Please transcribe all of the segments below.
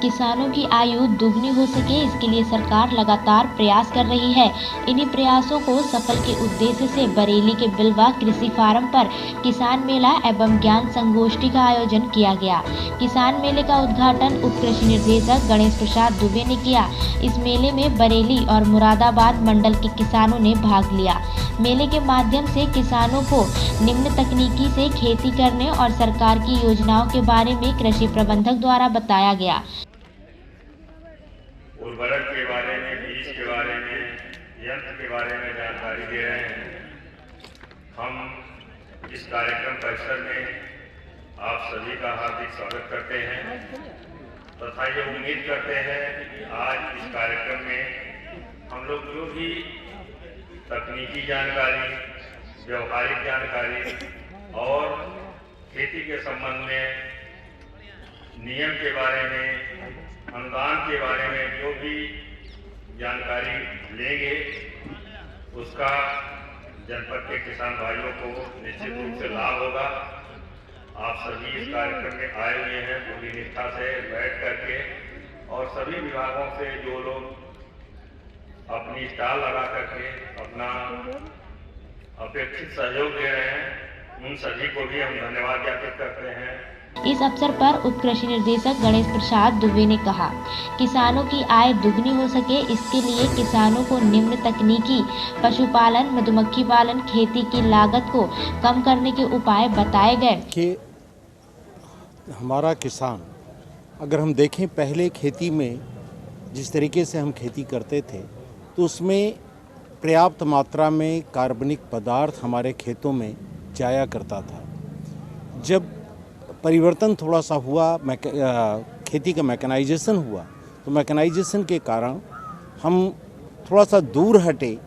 किसानों की आयु दुगनी हो सके, इसके लिए सरकार लगातार प्रयास कर रही है। इन्हीं प्रयासों को सफल के उद्देश्य से बरेली के बिलवा कृषि फार्म पर किसान मेला एवं ज्ञान संगोष्ठी का आयोजन किया गया। किसान मेले का उद्घाटन उप कृषि निर्देशक गणेश प्रसाद दुबे ने किया। इस मेले में बरेली और मुरादाबाद मंडल के किसानों ने भाग लिया। मेले के माध्यम से किसानों को निम्न तकनीकी से खेती करने और सरकार की योजनाओं के बारे में कृषि प्रबंधक द्वारा बताया गया। उर्वरक के बारे में, बीज के बारे में, यंत्र के बारे में जानकारी दे रहे हैं। हम इस कार्यक्रम परिसर में आप सभी का हार्दिक स्वागत करते हैं तथा ये उम्मीद करते हैं कि आज इस कार्यक्रम में हम लोग जो भी तकनीकी जानकारी, व्यवहारिक जानकारी और खेती के संबंध में नियम के बारे में, अनुदान के बारे में जो भी जानकारी लेंगे उसका जनपद के किसान भाइयों को निश्चित रूप से लाभ होगा। आप सभी इस कार्यक्रम में आए हुए हैं पूरी निष्ठा से बैठ करके और सभी विभागों से जो लोग अपनी स्टॉल लगा करके अपना अपेक्षित सहयोग दे रहे हैं, उन सभी को भी हम धन्यवाद ज्ञापित करते हैं। इस अवसर पर उप कृषि निर्देशक गणेश प्रसाद दुबे ने कहा, किसानों की आय दुगनी हो सके, इसके लिए किसानों को निम्न तकनीकी पशुपालन, मधुमक्खी पालन, खेती की लागत को कम करने के उपाय बताए गए। कि हमारा किसान, अगर हम देखें पहले खेती में जिस तरीके से हम खेती करते थे तो उसमें पर्याप्त मात्रा में कार्बनिक पदार्थ हमारे खेतों में जाया करता था। जब परिवर्तन थोड़ा सा हुआ, खेती का मैकेनाइजेशन हुआ, तो मैकेनाइजेशन के कारण हम थोड़ा सा दूर हटे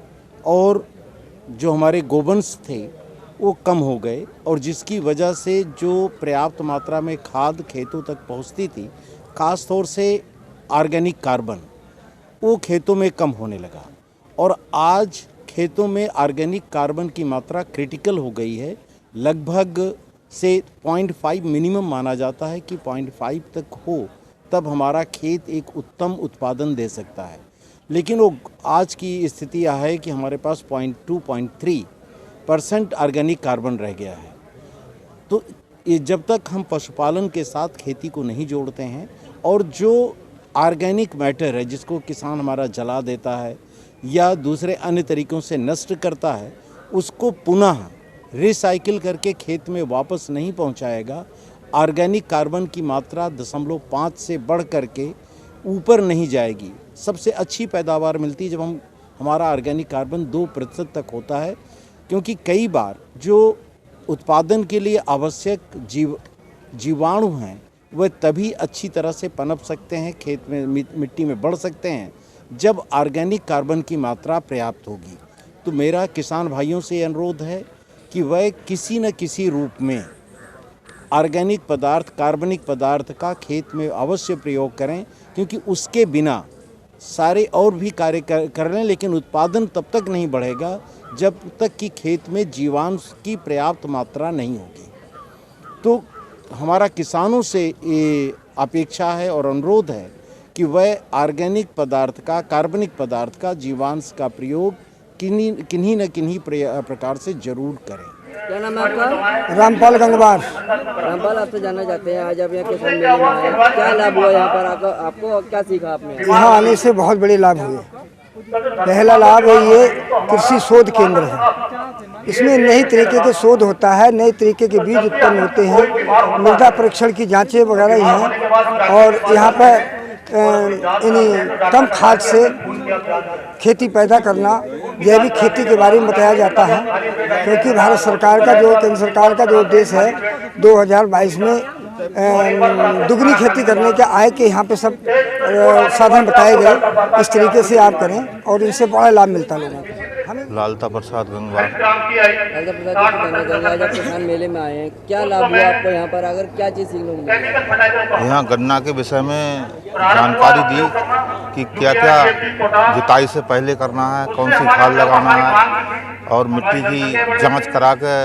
और जो हमारे गोवंश थे वो कम हो गए और जिसकी वजह से जो पर्याप्त मात्रा में खाद खेतों तक पहुंचती थी, ख़ास तौर से ऑर्गेनिक कार्बन, वो खेतों में कम होने लगा और आज खेतों में ऑर्गेनिक कार्बन की मात्रा क्रिटिकल हो गई है। लगभग से 0.5 मिनिमम माना जाता है कि 0.5 तक हो तब हमारा खेत एक उत्तम उत्पादन दे सकता है, लेकिन वो आज की स्थिति यह है कि हमारे पास 0.2-0.3% ऑर्गेनिक कार्बन रह गया है। तो ये जब तक हम पशुपालन के साथ खेती को नहीं जोड़ते हैं और जो ऑर्गेनिक मैटर है जिसको किसान हमारा जला देता है या दूसरे अन्य तरीक़ों से नष्ट करता है, उसको पुनः रिसाइकिल करके खेत में वापस नहीं पहुंचाएगा, ऑर्गेनिक कार्बन की मात्रा 0.5 से बढ़ करके ऊपर नहीं जाएगी। सबसे अच्छी पैदावार मिलती है जब हमारा ऑर्गेनिक कार्बन 2% तक होता है, क्योंकि कई बार जो उत्पादन के लिए आवश्यक जीवाणु हैं वह तभी अच्छी तरह से पनप सकते हैं, खेत में मिट्टी में बढ़ सकते हैं जब ऑर्गेनिक कार्बन की मात्रा पर्याप्त होगी। तो मेरा किसान भाइयों से अनुरोध है कि वह किसी न किसी रूप में ऑर्गेनिक पदार्थ, कार्बनिक पदार्थ का खेत में अवश्य प्रयोग करें, क्योंकि उसके बिना सारे और भी कार्य कर लें लेकिन उत्पादन तब तक नहीं बढ़ेगा जब तक कि खेत में जीवांश की पर्याप्त मात्रा नहीं होगी। तो हमारा किसानों से ये अपेक्षा है और अनुरोध है कि वह ऑर्गेनिक पदार्थ का, कार्बनिक पदार्थ का, जीवांश का प्रयोग किन्हीं न किन्हीं प्रकार से जरूर करें। क्या नाम है आपका? रामपाल गंगवार। रामपाल, आपसे जानना चाहते हैं, आज आप यहाँ किसान मेले में आए, क्या लाभ हुआ यहाँ पर आकर, आपको क्या सीखा आपने? यहाँ आने से बहुत बड़े लाभ हुए। पहला लाभ है ये कृषि शोध केंद्र है। इसमें नई तरीके के शोध होता है, नए तरीके के बीज उत्पन्न होते हैं, मृदा परीक्षण की जांचें वगैरह हैं और यहाँ पर कम खाद से खेती पैदा करना, जैविक खेती के बारे में बताया जाता है, क्योंकि भारत सरकार का जो, केंद्र सरकार का जो उद्देश्य है 2022 में दुगनी खेती करने के आय के यहाँ पे सब साधन बताए गए। इस तरीके से आप करें और इनसे बड़ा लाभ मिलता है लोगों को। लालता प्रसाद गंगवार। लालता प्रसाद, कहना चाहिए आज आप किसान मेले में आए हैं, क्या लाभ हुआ आपको यहाँ पर, अगर क्या चीज़ सीखने को मिली? यहाँ गन्ना के विषय में जानकारी दी कि क्या क्या जुताई से पहले करना है, कौन सी खाद लगाना है और मिट्टी की जांच करा के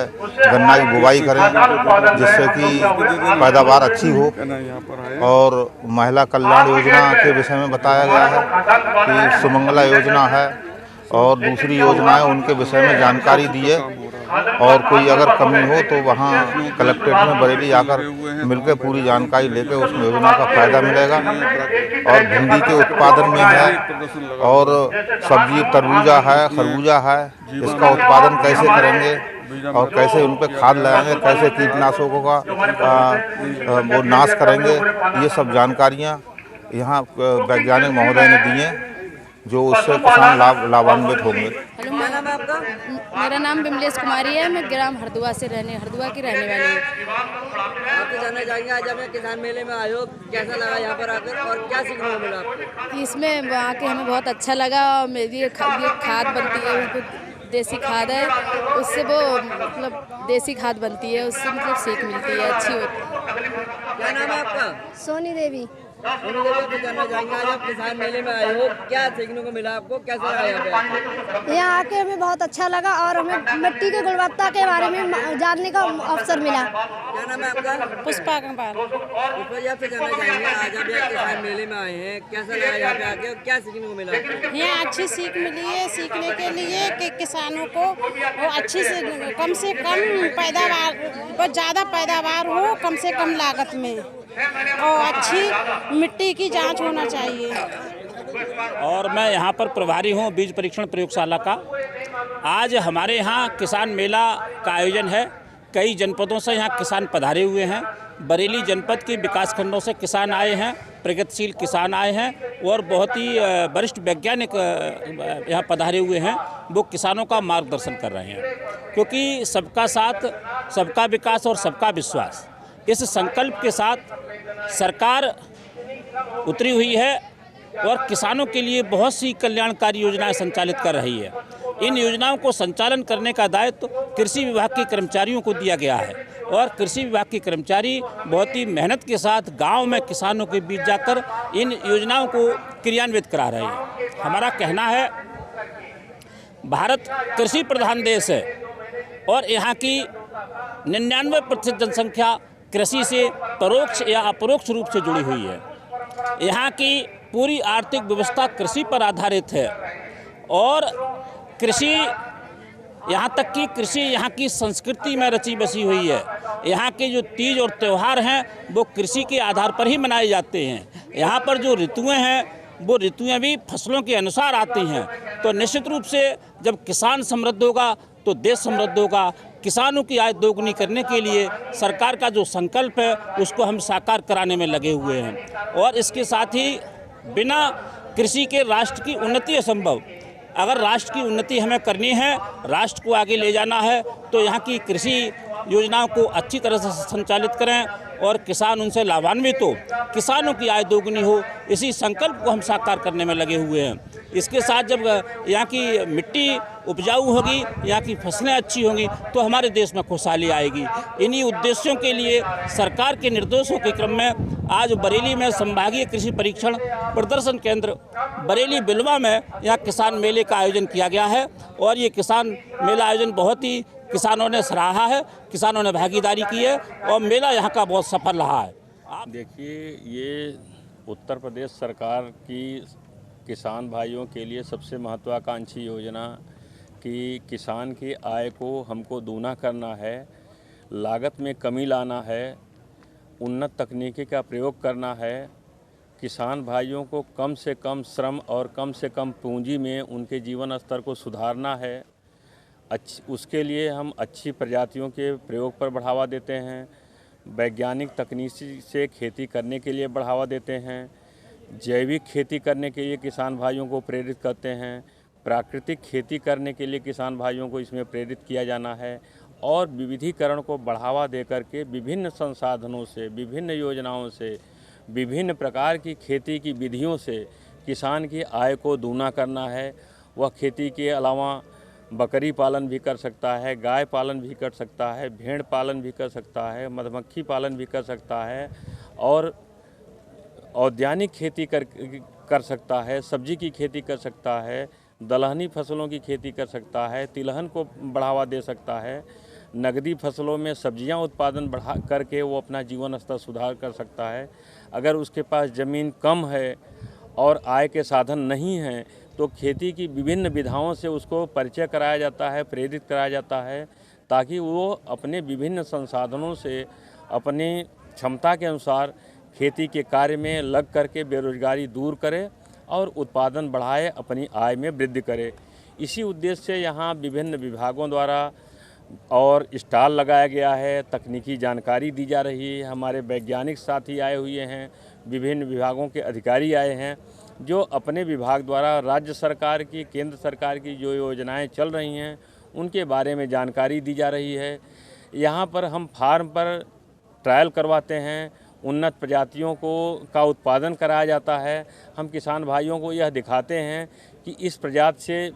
गन्ना की बुवाई करें, जिससे कि पैदावार अच्छी हो। और महिला कल्याण योजना के विषय में बताया गया है कि सुमंगला योजना है और दूसरी योजनाएं, उनके विषय में जानकारी दी है। और कोई अगर कमी हो तो वहाँ कलेक्ट्रेट में बरेली आकर मिलकर पूरी जानकारी लेकर उस योजना का फायदा मिलेगा। और भिंडी के उत्पादन में है और सब्जी तरबूजा है, खरबूजा है, इसका उत्पादन कैसे करेंगे और कैसे उन पर खाद लगाएंगे, कैसे कीटनाशकों का वो नाश करेंगे, ये सब जानकारियाँ यहाँ वैज्ञानिक महोदय ने दी हैं, जो उससे किसान लाभान्वित होंगे। हेलो, क्या नाम है आपका? मेरा नाम विमलेश कुमारी है। मैं ग्राम हरदुआ की रहने वाली हूँ। आपसे जानना चाहेंगे, आज आप किसान मेले में आए हो, कैसा लगा यहाँ पर आकर और क्या सीखने को मिला आपको? इसमें आके हमें बहुत अच्छा लगा। और मेरी ये खाद बनती है, देसी खाद है, उससे वो मतलब देसी खाद बनती है, उससे मतलब सीख मिलती है, अच्छी होती है। क्या नाम है आपका? सोनी देवी। आपसे जानना चाहेंगे, आज आप किसान मेले में आए हो, क्या सीखने को मिला आपको, कैसा लगा यहाँ पे? यहाँ आके हमें बहुत अच्छा लगा और हमें मिट्टी की गुणवत्ता के बारे में जानने का अवसर मिला। क्या नाम है आपका? पुष्पा कंपाल। पुष्पा जी, आपसे जानना चाहेंगे, आज आप यहाँ किसान मेले में आए हैं, कैसा लगा यहाँ पे आके और क्या सीखने को मिला आपको? यहाँ अच्छी सीख मिली है, सीखने के लिए कि किसानों को वो अच्छी से कम पैदावार, बहुत ज़्यादा पैदावार हो कम से कम लागत में, और अच्छी मिट्टी की जांच होना चाहिए। और मैं यहाँ पर प्रभारी हूँ बीज परीक्षण प्रयोगशाला का। आज हमारे यहाँ किसान मेला का आयोजन है। कई जनपदों से यहाँ किसान पधारे हुए हैं। बरेली जनपद के विकास खंडों से किसान आए हैं, प्रगतिशील किसान आए हैं और बहुत ही वरिष्ठ वैज्ञानिक यहाँ पधारे हुए हैं। वो किसानों का मार्गदर्शन कर रहे हैं, क्योंकि सबका साथ, सबका विकास और सबका विश्वास, इस संकल्प के साथ सरकार उतरी हुई है और किसानों के लिए बहुत सी कल्याणकारी योजनाएं संचालित कर रही है। इन योजनाओं को संचालन करने का दायित्व कृषि विभाग के कर्मचारियों को दिया गया है और कृषि विभाग के कर्मचारी बहुत ही मेहनत के साथ गांव में किसानों के बीच जाकर इन योजनाओं को क्रियान्वित करा रहे हैं। हमारा कहना है, भारत कृषि प्रधान देश है और यहाँ की 99% जनसंख्या कृषि से परोक्ष या अपरोक्ष रूप से जुड़ी हुई है। यहाँ की पूरी आर्थिक व्यवस्था कृषि पर आधारित है और कृषि, यहाँ तक कि कृषि यहाँ की संस्कृति में रची बसी हुई है। यहाँ के जो तीज और त्यौहार हैं वो कृषि के आधार पर ही मनाए जाते हैं। यहाँ पर जो ऋतुएं हैं वो ऋतुएं भी फसलों के अनुसार आती हैं। तो निश्चित रूप से जब किसान समृद्ध होगा तो देश समृद्ध होगा। किसानों की आय दोगुनी करने के लिए सरकार का जो संकल्प है उसको हम साकार कराने में लगे हुए हैं। और इसके साथ ही बिना कृषि के राष्ट्र की उन्नति असंभव। अगर राष्ट्र की उन्नति हमें करनी है, राष्ट्र को आगे ले जाना है, तो यहाँ की कृषि योजनाओं को अच्छी तरह से संचालित करें और किसान उनसे लाभान्वित हो, किसानों की आय दोगुनी हो। इसी संकल्प को हम साकार करने में लगे हुए हैं। इसके साथ जब यहाँ की मिट्टी उपजाऊ होगी, यहाँ की फसलें अच्छी होंगी, तो हमारे देश में खुशहाली आएगी। इन्हीं उद्देश्यों के लिए सरकार के निर्देशों के क्रम में आज बरेली में संभागीय कृषि परीक्षण प्रदर्शन केंद्र बरेली बिलवा में यहाँ किसान मेले का आयोजन किया गया है। और ये किसान मेला आयोजन बहुत ही किसानों ने सराहा है, किसानों ने भागीदारी की है और मेला यहाँ का बहुत सफल रहा है। आप देखिए, ये उत्तर प्रदेश सरकार की किसान भाइयों के लिए सबसे महत्वाकांक्षी योजना कि किसान की आय को हमको दूना करना है, लागत में कमी लाना है, उन्नत तकनीकी का प्रयोग करना है, किसान भाइयों को कम से कम श्रम और कम से कम पूंजी में उनके जीवन स्तर को सुधारना है। उसके लिए हम अच्छी प्रजातियों के प्रयोग पर बढ़ावा देते हैं, वैज्ञानिक तकनीक से खेती करने के लिए बढ़ावा देते हैं, जैविक खेती करने के लिए किसान भाइयों को प्रेरित करते हैं, प्राकृतिक खेती करने के लिए किसान भाइयों को इसमें प्रेरित किया जाना है और विविधीकरण को बढ़ावा देकर के विभिन्न संसाधनों से, विभिन्न योजनाओं से, विभिन्न प्रकार की खेती की विधियों से किसान की आय को दूना करना है। वह खेती के अलावा बकरी पालन भी कर सकता है, गाय पालन भी कर सकता है, भेड़ पालन भी कर सकता है, मधुमक्खी पालन भी कर सकता है और औद्यानिक खेती कर सकता है, सब्जी की खेती कर सकता है, दलहनी फसलों की खेती कर सकता है, तिलहन को बढ़ावा दे सकता है, नगदी फसलों में सब्जियां उत्पादन बढ़ा करके वो अपना जीवन स्तर सुधार कर सकता है। अगर उसके पास ज़मीन कम है और आय के साधन नहीं हैं तो खेती की विभिन्न विधाओं से उसको परिचय कराया जाता है, प्रेरित कराया जाता है, ताकि वो अपने विभिन्न संसाधनों से अपनी क्षमता के अनुसार खेती के कार्य में लग करके बेरोजगारी दूर करे और उत्पादन बढ़ाए, अपनी आय में वृद्धि करे। इसी उद्देश्य से यहाँ विभिन्न विभागों द्वारा और स्टॉल लगाया गया है, तकनीकी जानकारी दी जा रही है। हमारे वैज्ञानिक साथी आए हुए हैं, विभिन्न विभागों के अधिकारी आए हैं, जो अपने विभाग द्वारा राज्य सरकार की, केंद्र सरकार की जो योजनाएं चल रही हैं उनके बारे में जानकारी दी जा रही है। यहाँ पर हम फार्म पर ट्रायल करवाते हैं, उन्नत प्रजातियों का उत्पादन कराया जाता है। हम किसान भाइयों को यह दिखाते हैं कि इस प्रजाति से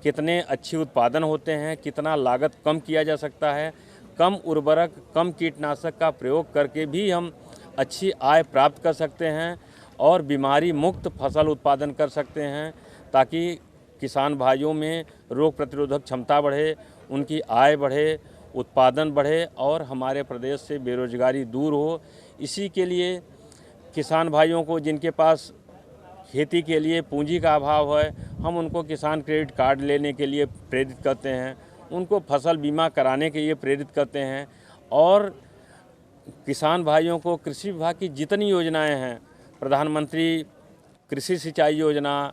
कितने अच्छे उत्पादन होते हैं, कितना लागत कम किया जा सकता है, कम उर्वरक, कम कीटनाशक का प्रयोग करके भी हम अच्छी आय प्राप्त कर सकते हैं और बीमारी मुक्त फसल उत्पादन कर सकते हैं, ताकि किसान भाइयों में रोग प्रतिरोधक क्षमता बढ़े, उनकी आय बढ़े, उत्पादन बढ़े और हमारे प्रदेश से बेरोजगारी दूर हो। इसी के लिए किसान भाइयों को जिनके पास खेती के लिए पूंजी का अभाव है, हम उनको किसान क्रेडिट कार्ड लेने के लिए प्रेरित करते हैं, उनको फसल बीमा कराने के लिए प्रेरित करते हैं और किसान भाइयों को कृषि विभाग की जितनी योजनाएं हैं, प्रधानमंत्री कृषि सिंचाई योजना,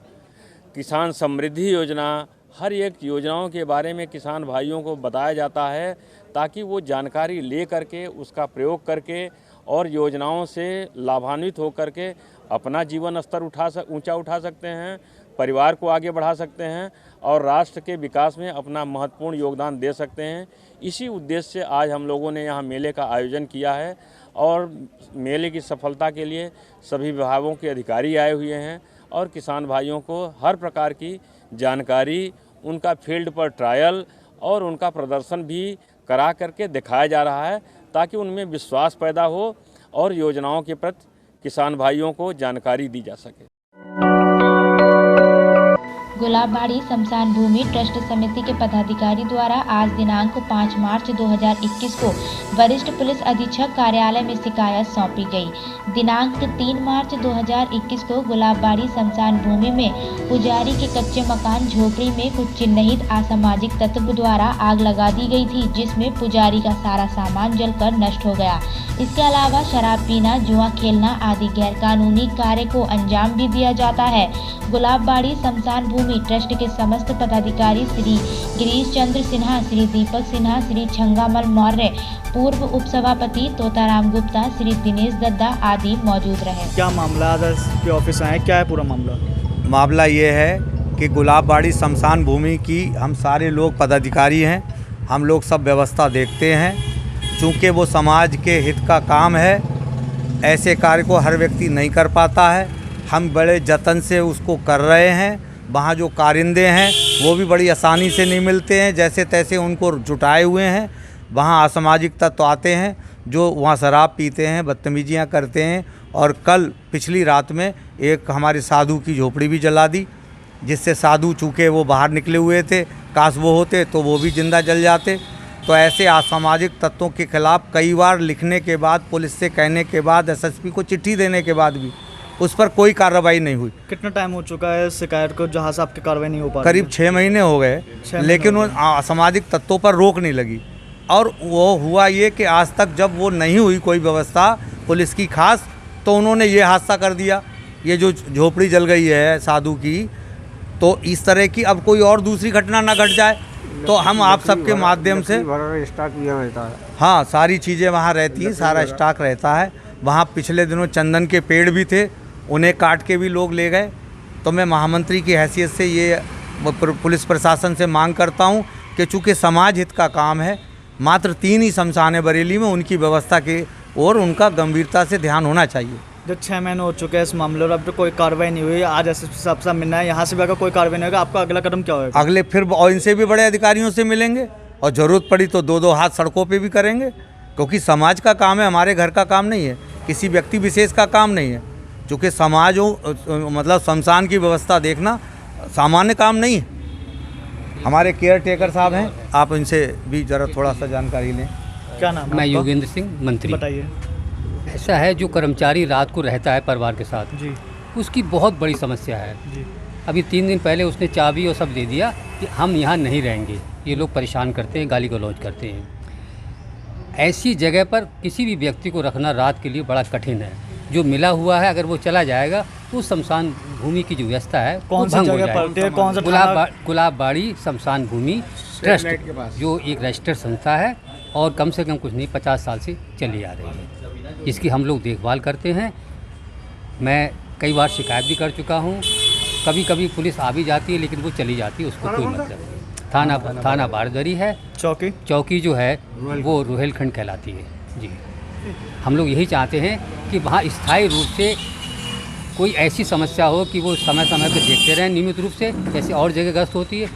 किसान समृद्धि योजना, हर एक योजनाओं के बारे में किसान भाइयों को बताया जाता है, ताकि वो जानकारी ले करके उसका प्रयोग करके और योजनाओं से लाभान्वित हो करके अपना जीवन स्तर ऊंचा उठा सकते हैं, परिवार को आगे बढ़ा सकते हैं और राष्ट्र के विकास में अपना महत्वपूर्ण योगदान दे सकते हैं। इसी उद्देश्य से आज हम लोगों ने यहाँ मेले का आयोजन किया है और मेले की सफलता के लिए सभी विभागों के अधिकारी आए हुए हैं और किसान भाइयों को हर प्रकार की जानकारी, उनका फील्ड पर ट्रायल और उनका प्रदर्शन भी करा करके दिखाया जा रहा है, ताकि उनमें विश्वास पैदा हो और योजनाओं के प्रति किसान भाइयों को जानकारी दी जा सके। गुलाबबाड़ी शमशान भूमि ट्रस्ट समिति के पदाधिकारी द्वारा आज दिनांक 5 मार्च 2021 को वरिष्ठ पुलिस अधीक्षक कार्यालय में शिकायत सौंपी गई। दिनांक 3 मार्च 2021 को गुलाबबाड़ी शमशान भूमि में पुजारी के कच्चे मकान झोपड़ी में कुछ चिन्हित असामाजिक तत्व द्वारा आग लगा दी गई थी, जिसमें पुजारी का सारा सामान जलकर नष्ट हो गया। इसके अलावा शराब पीना, जुआ खेलना आदि गैरकानूनी कार्य को अंजाम भी दिया जाता है। गुलाबबाड़ी शमशान भूमि ट्रस्ट के समस्त पदाधिकारी श्री गिरीश चंद्र सिन्हा, श्री दीपक सिन्हा, श्री छंगामल मौर्य, पूर्व उपसभापति तोताराम गुप्ता, श्री दिनेश दद्दा आदि मौजूद रहे। क्या मामला के ऑफिस आए, क्या है पूरा मामला? मामला ये है कि गुलाबबाड़ी शमशान भूमि की हम सारे लोग पदाधिकारी हैं, हम लोग सब व्यवस्था देखते हैं। चूँकि वो समाज के हित का काम है, ऐसे कार्य को हर व्यक्ति नहीं कर पाता है। हम बड़े जतन से उसको कर रहे हैं। वहाँ जो कारिंदे हैं वो भी बड़ी आसानी से नहीं मिलते हैं, जैसे तैसे उनको जुटाए हुए हैं। वहाँ असामाजिक तत्व आते हैं जो वहाँ शराब पीते हैं, बदतमीजियाँ करते हैं और कल पिछली रात में एक हमारे साधु की झोपड़ी भी जला दी, जिससे साधु चूँकि वो बाहर निकले हुए थे, काश वो होते तो वो भी जिंदा जल जाते। तो ऐसे असामाजिक तत्वों के खिलाफ कई बार लिखने के बाद, पुलिस से कहने के बाद, एसएसपी को चिट्ठी देने के बाद भी उस पर कोई कार्रवाई नहीं हुई। कितना टाइम हो चुका है शिकायत को जहाँ से आपकी कार्रवाई नहीं हो पा रही? करीब 6 महीने हो गए, लेकिन उन असामाजिक तत्वों पर रोक नहीं लगी। और वो हुआ ये कि आज तक जब वो नहीं हुई कोई व्यवस्था पुलिस की खास, तो उन्होंने ये हादसा कर दिया। ये जो झोपड़ी जल गई है साधु की, तो इस तरह की अब कोई और दूसरी घटना ना घट जाए, तो हम आप सबके माध्यम से स्टॉक भी रहता है। हाँ, सारी चीज़ें वहाँ रहती हैं, सारा स्टॉक रहता है। वहाँ पिछले दिनों चंदन के पेड़ भी थे, उन्हें काट के भी लोग ले गए। तो मैं महामंत्री की हैसियत से ये पुलिस प्रशासन से मांग करता हूँ कि चूँकि समाज हित का काम है, मात्र 3 ही शमशान है बरेली में, उनकी व्यवस्था के और उनका गंभीरता से ध्यान होना चाहिए। जो 6 महीने हो चुके हैं इस मामले में, अब तो कोई कार्रवाई नहीं हुई। आज एसएसपी साहब से मिलना है, यहाँ से भी अगर कोई कार्रवाई नहीं होगा, आपका अगला कदम क्या होगा? अगले फिर और इनसे भी बड़े अधिकारियों से मिलेंगे और ज़रूरत पड़ी तो 2-2 हाथ सड़कों पे भी करेंगे, क्योंकि समाज का काम है, हमारे घर का काम नहीं है, किसी व्यक्ति विशेष का काम नहीं है। चूँकि समाज मतलब शमशान की व्यवस्था देखना सामान्य काम नहीं है। हमारे केयर टेकर साहब हैं, आप इनसे भी ज़रा थोड़ा सा जानकारी लें। क्या नाम? मैं योगेंद्र सिंह, मंत्री। बताइए। ऐसा है, जो कर्मचारी रात को रहता है परिवार के साथ जी, उसकी बहुत बड़ी समस्या है जी। अभी 3 दिन पहले उसने चाबी और सब दे दिया कि हम यहाँ नहीं रहेंगे, ये लोग परेशान करते हैं, गाली गलौज करते हैं। ऐसी जगह पर किसी भी व्यक्ति को रखना रात के लिए बड़ा कठिन है। जो मिला हुआ है अगर वो चला जाएगा तो शमशान भूमि की जो व्यवस्था है कौन सी जगह पर? कौन सा? गुलाबबाड़ी शमशान भूमि ट्रस्ट, जो एक रजिस्टर्ड संस्था है और कम से कम कुछ नहीं 50 साल से चली आ रही है, जिसकी हम लोग देखभाल करते हैं। मैं कई बार शिकायत भी कर चुका हूँ। कभी कभी पुलिस आ भी जाती है लेकिन वो चली जाती है, उसको कोई मतलब नहीं। थाना बारदरी है। चौकी जो है वो रोहेलखंड कहलाती है जी। हम लोग यही चाहते हैं कि वहाँ स्थायी रूप से कोई ऐसी समस्या हो कि वो समय समय पर देखते रहें नियमित रूप से, जैसे और जगह गश्त होती है।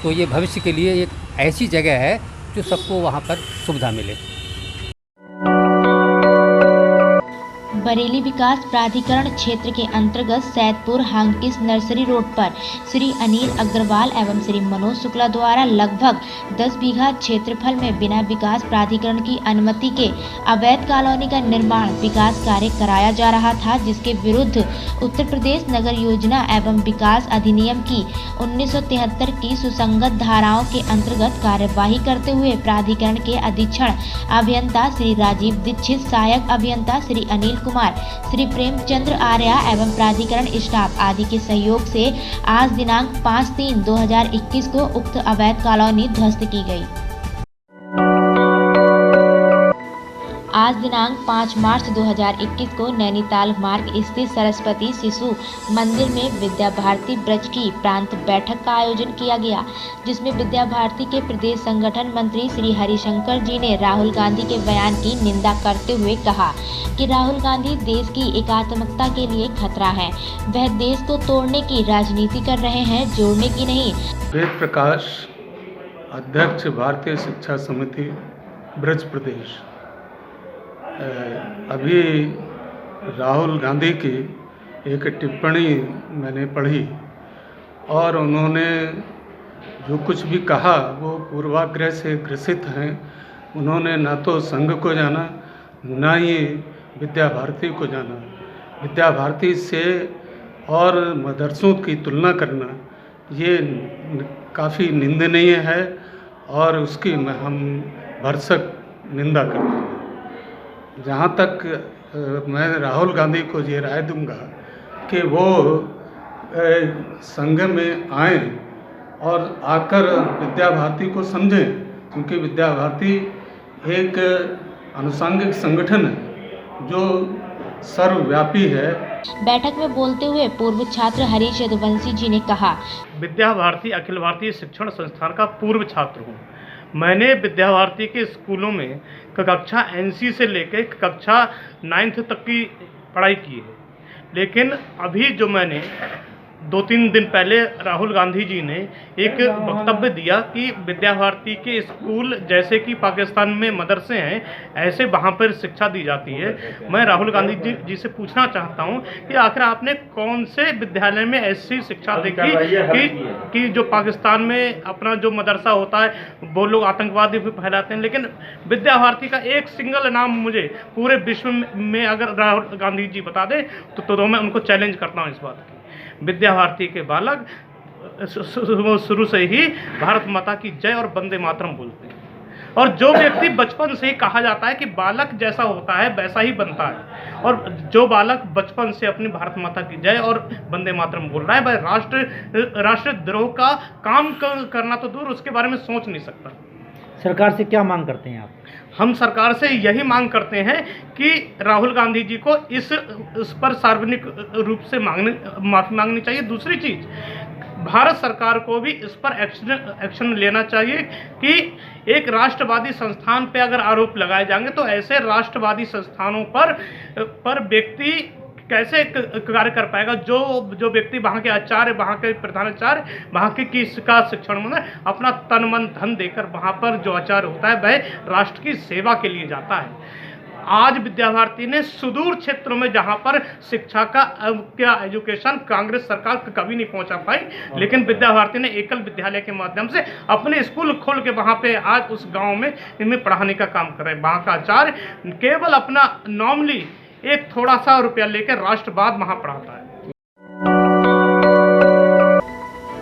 तो ये भविष्य के लिए एक ऐसी जगह है जो सबको वहाँ पर सुविधा मिले। बरेली विकास प्राधिकरण क्षेत्र के अंतर्गत सैदपुर हांकिस नर्सरी रोड पर श्री अनिल अग्रवाल एवं श्री मनोज शुक्ला द्वारा लगभग 10 बीघा क्षेत्रफल में बिना विकास प्राधिकरण की अनुमति के अवैध कॉलोनी का निर्माण विकास कार्य कराया जा रहा था, जिसके विरुद्ध उत्तर प्रदेश नगर योजना एवं विकास अधिनियम की 1973 की सुसंगत धाराओं के अंतर्गत कार्यवाही करते हुए प्राधिकरण के अधीक्षण अभियंता श्री राजीव दीक्षित, सहायक अभियंता श्री अनिल कुमार, श्री प्रेमचंद्र आर्या एवं प्राधिकरण स्टाफ आदि के सहयोग से आज दिनांक 5/3/2021 को उक्त अवैध कॉलोनी ध्वस्त की गई। आज दिनांक 5 मार्च 2021 को नैनीताल मार्ग स्थित सरस्वती शिशु मंदिर में विद्या भारती ब्रज की प्रांत बैठक का आयोजन किया गया, जिसमें विद्या भारती के प्रदेश संगठन मंत्री श्री हरिशंकर जी ने राहुल गांधी के बयान की निंदा करते हुए कहा कि राहुल गांधी देश की एकात्मकता के लिए खतरा है। वह देश को तोड़ने की राजनीति कर रहे हैं, जोड़ने की नहीं। वेद प्रकाश, अध्यक्ष भारतीय शिक्षा समिति ब्रज प्रदेश। अभी राहुल गांधी की एक टिप्पणी मैंने पढ़ी और उन्होंने जो कुछ भी कहा वो पूर्वाग्रह से ग्रसित हैं। उन्होंने ना तो संघ को जाना, ना ही विद्या भारती को जाना। विद्या भारती से और मदरसों की तुलना करना ये काफ़ी निंदनीय है और उसकी हम भरसक निंदा करते हैं। जहाँ तक मैं राहुल गांधी को ये राय दूंगा कि वो संघ में आए और आकर विद्या भारती को समझें, क्योंकि विद्या भारती एक अनुषंगिक संगठन है जो सर्वव्यापी है। बैठक में बोलते हुए पूर्व छात्र हरीश यदुवंशी जी ने कहा, विद्या भारती अखिल भारतीय शिक्षण संस्थान का पूर्व छात्र हूँ। मैंने विद्या भारती के स्कूलों में कक्षा NC से लेकर कक्षा 9th तक की पढ़ाई की है, लेकिन अभी जो मैंने 2-3 दिन पहले राहुल गांधी जी ने एक वक्तव्य दिया कि विद्या भारती के स्कूल जैसे कि पाकिस्तान में मदरसे हैं, ऐसे वहाँ पर शिक्षा दी जाती है। मैं राहुल गांधी जी से पूछना चाहता हूँ कि आखिर आपने कौन से विद्यालय में ऐसी शिक्षा देखी कि जो पाकिस्तान में अपना जो मदरसा होता है वो लोग आतंकवादी भी फैलाते हैं, लेकिन विद्या भारती का एक सिंगल नाम मुझे पूरे विश्व में अगर राहुल गांधी जी बता दें तो मैं उनको चैलेंज करता हूँ इस बात की। विद्या भारती के बालक शुरू से ही भारत माता की जय और वंदे मातरम बोलते हैं, और जो व्यक्ति बचपन से ही कहा जाता है कि बालक जैसा होता है वैसा ही बनता है, और जो बालक बचपन से अपनी भारत माता की जय और वंदे मातरम बोल रहा है वह राष्ट्रद्रोह का काम करना तो दूर उसके बारे में सोच नहीं सकता। सरकार से क्या मांग करते हैं आप? हम सरकार से यही मांग करते हैं कि राहुल गांधी जी को इस पर सार्वजनिक रूप से माफ़ी मांगनी चाहिए। दूसरी चीज़, भारत सरकार को भी इस पर एक्शन लेना चाहिए कि एक राष्ट्रवादी संस्थान पे अगर आरोप लगाए जाएंगे तो ऐसे राष्ट्रवादी संस्थानों पर व्यक्ति कैसे कार्य कर पाएगा। जो व्यक्ति वहाँ के आचार्य, वहाँ के प्रधानाचार्य, वहाँ के किसका शिक्षण में अपना तन मन धन देकर वहाँ पर जो आचार्य होता है वह राष्ट्र की सेवा के लिए जाता है। आज विद्या भारती ने सुदूर क्षेत्रों में जहां पर शिक्षा का क्या एजुकेशन कांग्रेस सरकार कभी नहीं पहुंचा पाई, लेकिन विद्या भारती ने एकल विद्यालय के माध्यम से अपने स्कूल खोल के वहां पे आज उस गांव में इनमें पढ़ाने का काम कर रहे हैं। वहां का आचार्य केवल अपना नॉर्मली एक थोड़ा सा रुपया लेकर राष्ट्रवाद वहां पढ़ाता है।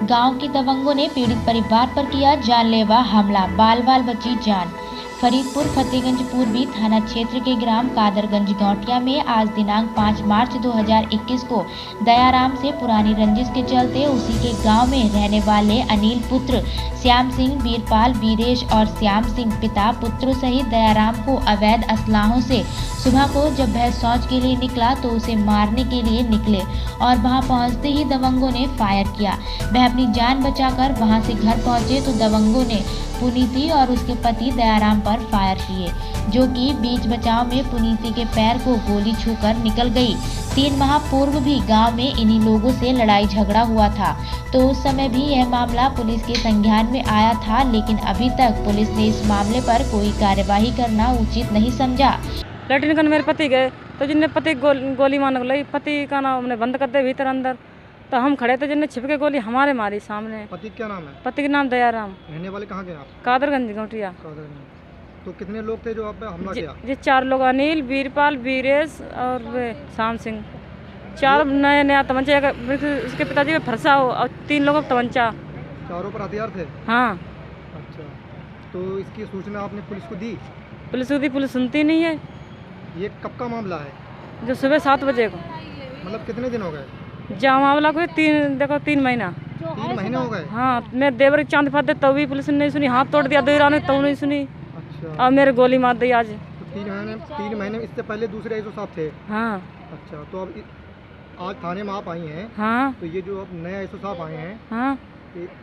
गांव के दबंगों ने पीड़ित परिवार पर किया जानलेवा हमला, बाल बाल बची जान। फरीदपुर फतेहगंज पूर्वी थाना क्षेत्र के ग्राम कादरगंज गौटिया में आज दिनांक 5 मार्च 2021 को दयाराम से पुरानी रंजिश के चलते उसी के गांव में रहने वाले अनिल पुत्र श्याम सिंह, वीरपाल, वीरेश और श्याम सिंह पिता पुत्रों सहित दयाराम को अवैध असलाहों से सुबह को जब वह शौच के लिए निकला तो उसे मारने के लिए निकले और वहां पहुंचते ही दबंगों ने फायर किया। वह अपनी जान बचाकर वहां से घर पहुंचे तो दबंगों ने पुनीति और उसके पति दयाराम पर फायर किए, जो कि बीच बचाव में पुनीति के पैर को गोली छूकर निकल गई। 3 माह पूर्व भी गांव में इन्हीं लोगों से लड़ाई झगड़ा हुआ था, तो उस समय भी यह मामला पुलिस के संज्ञान में आया था, लेकिन अभी तक पुलिस ने इस मामले पर कोई कार्यवाही करना उचित नहीं समझा। लैट्रिन करने मेरे पति गए तो जिनने पति गोली मारने को लगी, पति का नाम हमने बंद कर दे भीतर अंदर, तो हम खड़े थे, जिनने छिपके गोली हमारे मारी सामने। पति क्या नाम है? पति का नाम दयाराम। रहने वाले कहाँ के आप? कादरगंज गौटिया। तो कितने लोग थे जो आप पे हमला किया? जी 4 लोग, अनिल, वीरपाल, वीरेश और श्याम सिंह। 4 नया तमंचा, उसके पिताजी का फरसा हो और 3 लोगों का तमंचा। चारों पर हथियार थे? हाँ। अच्छा, तो इसकी सूचना आपने पुलिस को दी? पुलिस को दी, पुलिस सुनती नहीं है। ये कब का मामला है? जो सुबह 7 बजे को। मतलब कितने दिन हो गए? जहाँ मामला को 3 महीना। 3 महीने हो गए? हाँ, मैं देवर चांद फाते तो भी पुलिस ने नहीं सुनी, हाथ तोड़ दिया देवरा ने तो नहीं सुनी। अच्छा। और मेरे गोली मार दी आज। तो 3 महीने इससे पहले दूसरे आईएसओ साहब थे? हाँ। अच्छा, तो अब आज थाने में आप आई हैं? हाँ। तो ये जो अब नए आईएसओ साहब आए हैं, हाँ,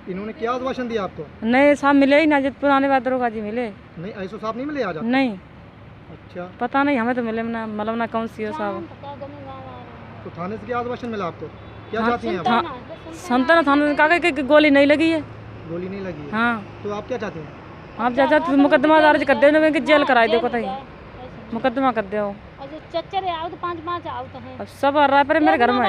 इन्होंने क्या आश्वासन दिया आपको? नए साहब मिले ही ना, जित पुराने दरोगा जी मिले। नहीं, आईएसओ साहब नहीं मिले आज? नहीं। अच्छा, पता नहीं, हमें तो मिले ना, मतलब ना कौन सी हो साहब। तो थाने से क्या आश्वासन मिला आपको? क्या चाहती हैं आप? संतना थाने कहा कि गोली नहीं लगी है। गोली नहीं लगी है? हाँ। तो आप क्या चाहते हैं? आप चाहते मुकदमा दर्ज कर दे, कि जेल कराई दो, कतई मुकदमा कर दो। अब सब आ रहा है पर मेरे घर में।